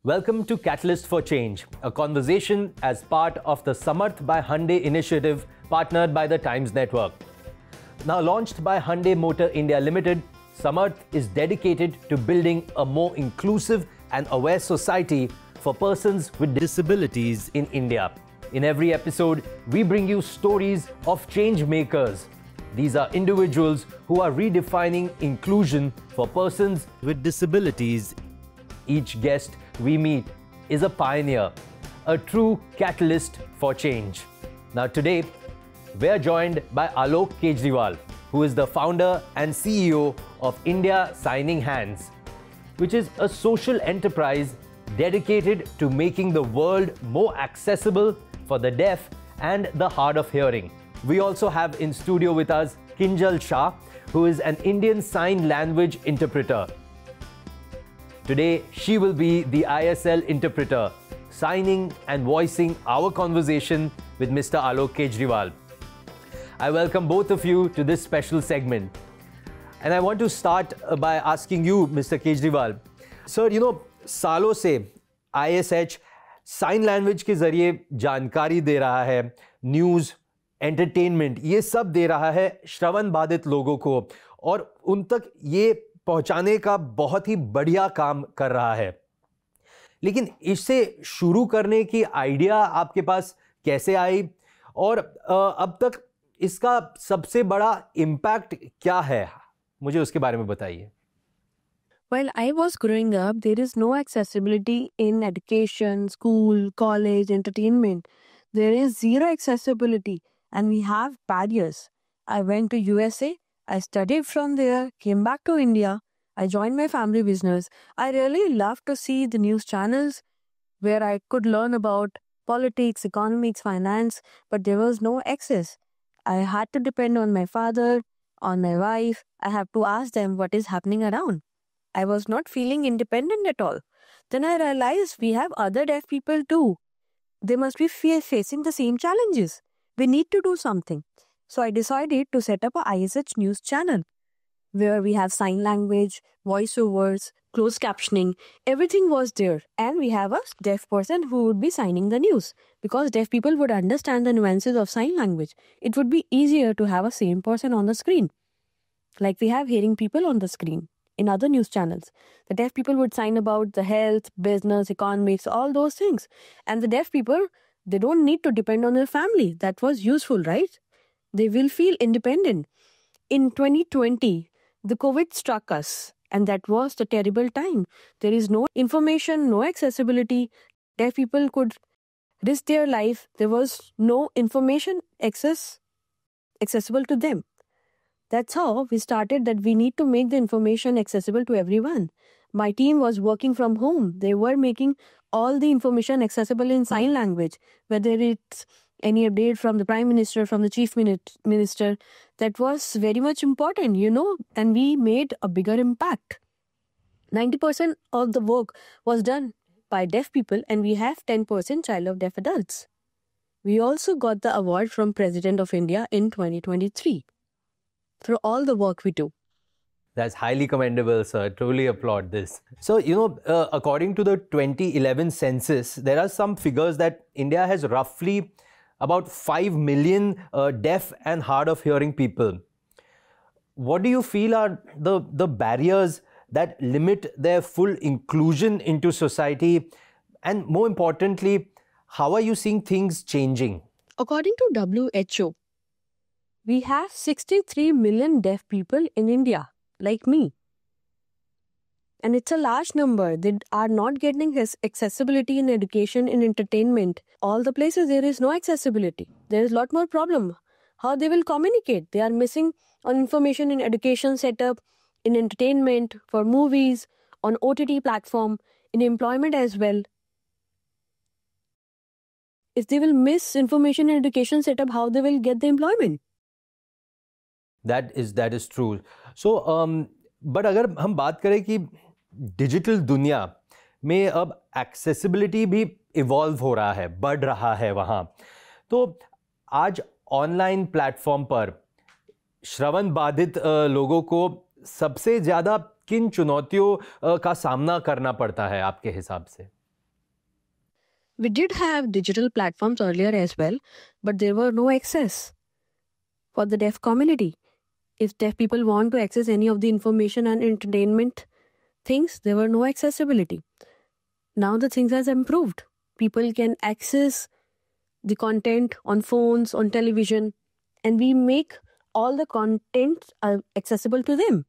Welcome to Catalyst for Change, a conversation as part of the Samarth by Hyundai initiative partnered by the Times Network. Now launched by Hyundai Motor India Limited, Samarth is dedicated to building a more inclusive and aware society for persons with disabilities in India. In every episode, we bring you stories of change makers. These are individuals who are redefining inclusion for persons with disabilities. Each guest we meet is a pioneer, a true catalyst for change. Now today, we are joined by Alok Kejriwal, who is the founder and CEO of India Signing Hands, which is a social enterprise dedicated to making the world more accessible for the deaf and the hard of hearing. We also have in studio with us Kinjal Shah, who is an Indian Sign Language interpreter. Today, she will be the ISL interpreter, signing and voicing our conversation with Mr. Alok Kejriwal. I welcome both of you to this special segment. And I want to start by asking you, Mr. Kejriwal. Sir, सालों से ISH sign language के जरिए जानकारी दे रहा है, news, entertainment, ये सब दे रहा है श्रवण बाधित लोगों को और उन तक ये पहुंचाने का बहुत ही बढ़िया काम कर रहा है. लेकिन इससे शुरू करने की आइडिया आपके पास कैसे आई और अब तक इसका सबसे बड़ा इम्पैक्ट क्या है, मुझे उसके बारे में बताइए. While I was growing up, there is no accessibility in education, school, college, entertainment. There is zero accessibility and we have barriers. I went to USA, I studied from there, came back to India, I joined my family business. I really love to see the news channels where I could learn about politics, economics, finance, but there was no access. I had to depend on my father, on my wife. I have to ask them what is happening around. I was not feeling independent at all. Then I realized we have other deaf people too. They must be facing the same challenges. We need to do something. So I decided to set up a ISH news channel where we have sign language, voiceovers, closed captioning. Everything was there. And we have a deaf person who would be signing the news because deaf people would understand the nuances of sign language. It would be easier to have a same person on the screen. Like we have hearing people on the screen. In other news channels, the deaf people would sign about the health, business, economics, all those things. And the deaf people, they don't need to depend on their family. That was useful, right? They will feel independent. In 2020, the COVID struck us, and that was the terrible time. There is no information, no accessibility. Deaf people could risk their life. There was no information accessible to them. That's how we started that we need to make the information accessible to everyone. My team was working from home. They were making all the information accessible in sign language, whether it's any update from the Prime Minister, from the Chief Minister. That was very much important, and we made a bigger impact. 90% of the work was done by deaf people and we have 10% child of deaf adults. We also got the award from President of India in 2023. For all the work we do. That's highly commendable, sir. Truly applaud this. So, according to the 2011 census, there are some figures that India has roughly about 5 million deaf and hard of hearing people. What do you feel are the barriers that limit their full inclusion into society? And more importantly, how are you seeing things changing? According to WHO, we have 63 million deaf people in India, like me. And it's a large number. They are not getting accessibility in education, in entertainment. All the places there is no accessibility. There is a lot more problem. How they will communicate? They are missing on information in education setup, in entertainment, for movies, on OTT platform, in employment as well. If they will miss information in education setup, how they will get the employment? That is true. So, but अगर हम बात करें कि digital दुनिया में अब accessibility भी evolve हो रहा है, बढ़ रहा है वहाँ, तो आज ऑनलाइन प्लेटफॉर्म पर श्रवण बाधित लोगों को सबसे ज़्यादा किन चुनौतियों का सामना करना पड़ता है आपके हिसाब से? We did have digital platforms earlier as well, but there were no access for the deaf community. If deaf people want to access any of the information and entertainment things, there were no accessibility. Now the things has improved. People can access the content on phones, on television, and we make all the content accessible to them.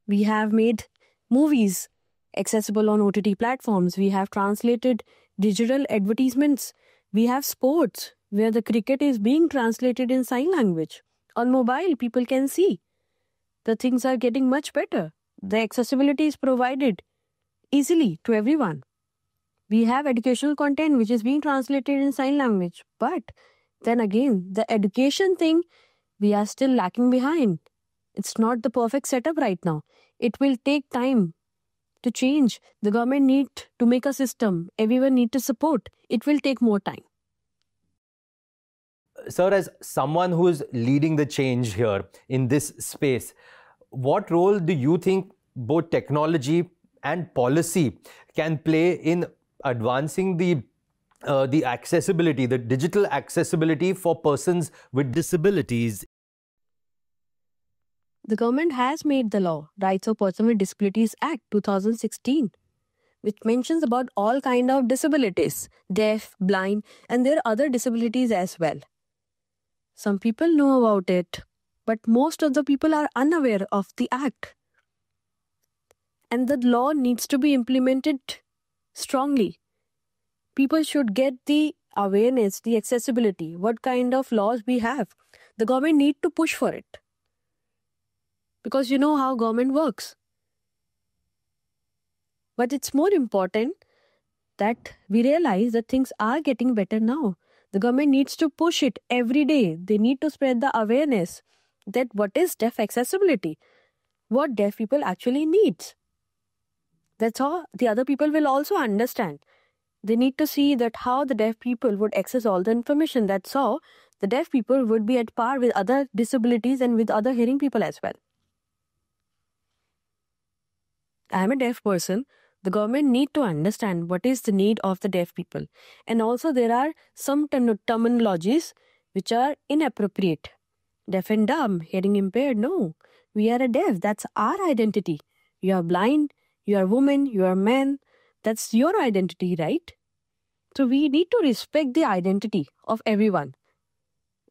We have made movies accessible on OTT platforms. We have translated digital advertisements. We have sports where the cricket is being translated in sign language. On mobile, people can see. The things are getting much better. The accessibility is provided easily to everyone. We have educational content which is being translated in sign language. But then again, the education thing, we are still lacking behind. It's not the perfect setup right now. It will take time to change. The government need to make a system. Everyone need to support. It will take more time. Sir, as someone who is leading the change here in this space, what role do you think both technology and policy can play in advancing the accessibility, the digital accessibility for persons with disabilities? The government has made the law, Rights of Persons with Disabilities Act 2016, which mentions about all kind of disabilities, deaf, blind, and there are other disabilities as well. Some people know about it, but most of the people are unaware of the act. And the law needs to be implemented strongly. People should get the awareness, the accessibility, what kind of laws we have. The government need to push for it. Because you know how government works. But it's more important that we realize that things are getting better now. The government needs to push it every day. They need to spread the awareness that what is deaf accessibility, what deaf people actually need. That's how the other people will also understand. They need to see that how the deaf people would access all the information. That's how the deaf people would be at par with other disabilities and with other hearing people as well. I am a deaf person. The government need to understand what is the need of the deaf people. And also there are some terminologies which are inappropriate. Deaf and dumb, hearing impaired, no. We are a deaf, that's our identity. You are blind, you are woman, you are man. That's your identity, right? So we need to respect the identity of everyone.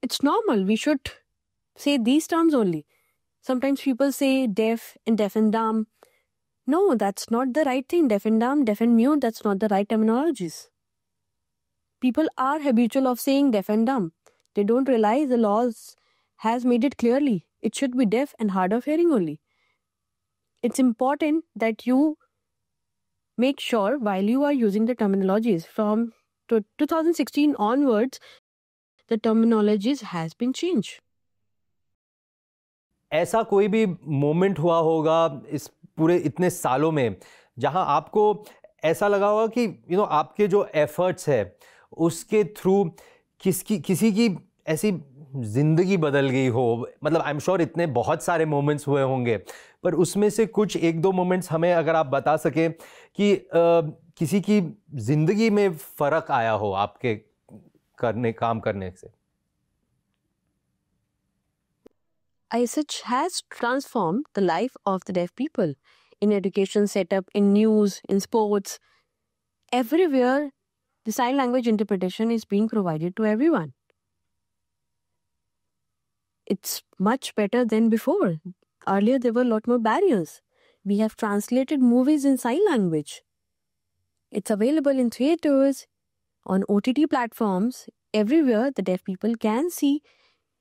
It's normal, we should say these terms only. Sometimes people say deaf and dumb. No, that's not the right thing. Deaf and dumb, deaf and mute, that's not the right terminologies. People are habitual of saying deaf and dumb. They don't realize the laws has made it clearly. It should be deaf and hard of hearing only. It's important that you make sure while you are using the terminologies from 2016 onwards, the terminologies has been changed. ऐसा कोई भी moment हुआ होगा इस पूरे इतने सालों में जहां आपको ऐसा लगा होगा कि आपके जो एफर्ट्स है उसके थ्रू किसी की ऐसी जिंदगी बदल गई हो? मतलब आई एम श्योर इतने बहुत सारे मोमेंट्स हुए होंगे, पर उसमें से कुछ एक दो मोमेंट्स हमें अगर आप बता सकें कि किसी की जिंदगी में फर्क आया हो आपके काम करने से. ISH has transformed the life of the deaf people in education setup, in news, in sports. Everywhere, the sign language interpretation is being provided to everyone. It's much better than before. Earlier, there were a lot more barriers. We have translated movies in sign language. It's available in theaters, on OTT platforms. Everywhere, the deaf people can see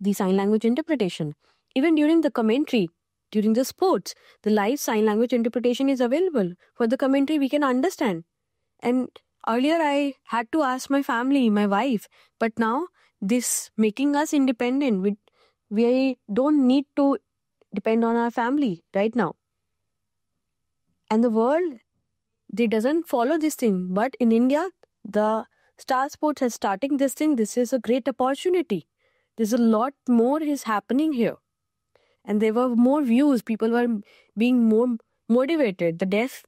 the sign language interpretation. Even during the commentary, during the sports, the live sign language interpretation is available. For the commentary, we can understand. And earlier, I had to ask my family, my wife. But now, this making us independent. We don't need to depend on our family right now. And the world, they doesn't follow this thing. But in India, the Star Sports has starting this thing. This is a great opportunity. There's a lot more is happening here. And there were more views. People were being more motivated. The deaf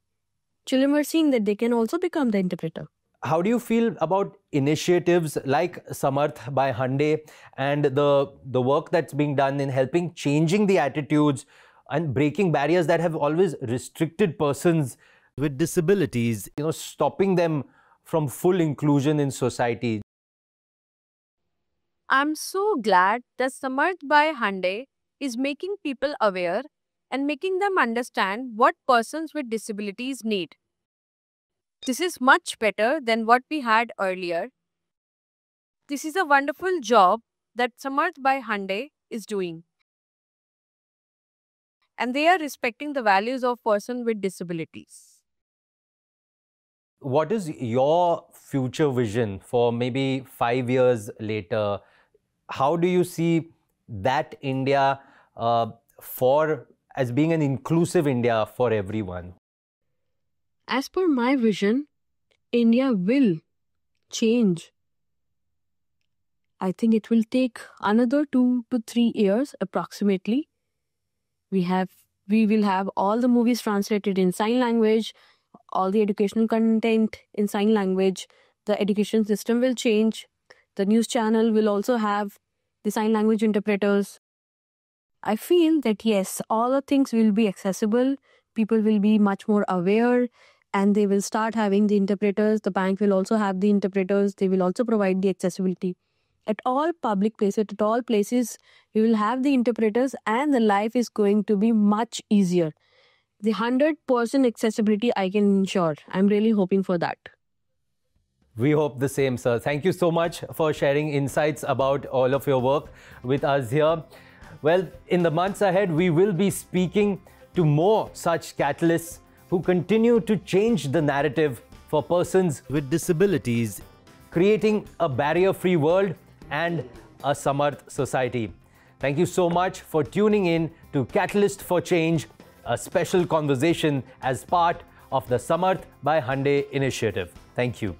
children were seeing that they can also become the interpreter. how do you feel about initiatives like Samarth by Hyundai and the work that's being done in helping changing the attitudes and breaking barriers that have always restricted persons with disabilities, stopping them from full inclusion in society? I'm so glad that Samarth by Hyundai is making people aware and making them understand what persons with disabilities need. This is much better than what we had earlier. This is a wonderful job that Samarth by Hyundai is doing. And they are respecting the values of persons with disabilities. What is your future vision for maybe 5 years later? How do you see that India as being an inclusive India for everyone? As per my vision, India will change. I think it will take another 2 to 3 years approximately. We will have all the movies translated in sign language, all the educational content in sign language. The education system will change. The news channel will also have the sign language interpreters. I feel that yes, all the things will be accessible. People will be much more aware and they will start having the interpreters. The bank will also have the interpreters. They will also provide the accessibility. At all public places, at all places, we will have the interpreters and the life is going to be much easier. The 100% accessibility I can ensure. I'm really hoping for that. We hope the same, sir. Thank you so much for sharing insights about all of your work with us here. Well, in the months ahead, we will be speaking to more such catalysts who continue to change the narrative for persons with disabilities, creating a barrier-free world and a Samarth society. Thank you so much for tuning in to Catalyst for Change, a special conversation as part of the Samarth by Hyundai initiative. Thank you.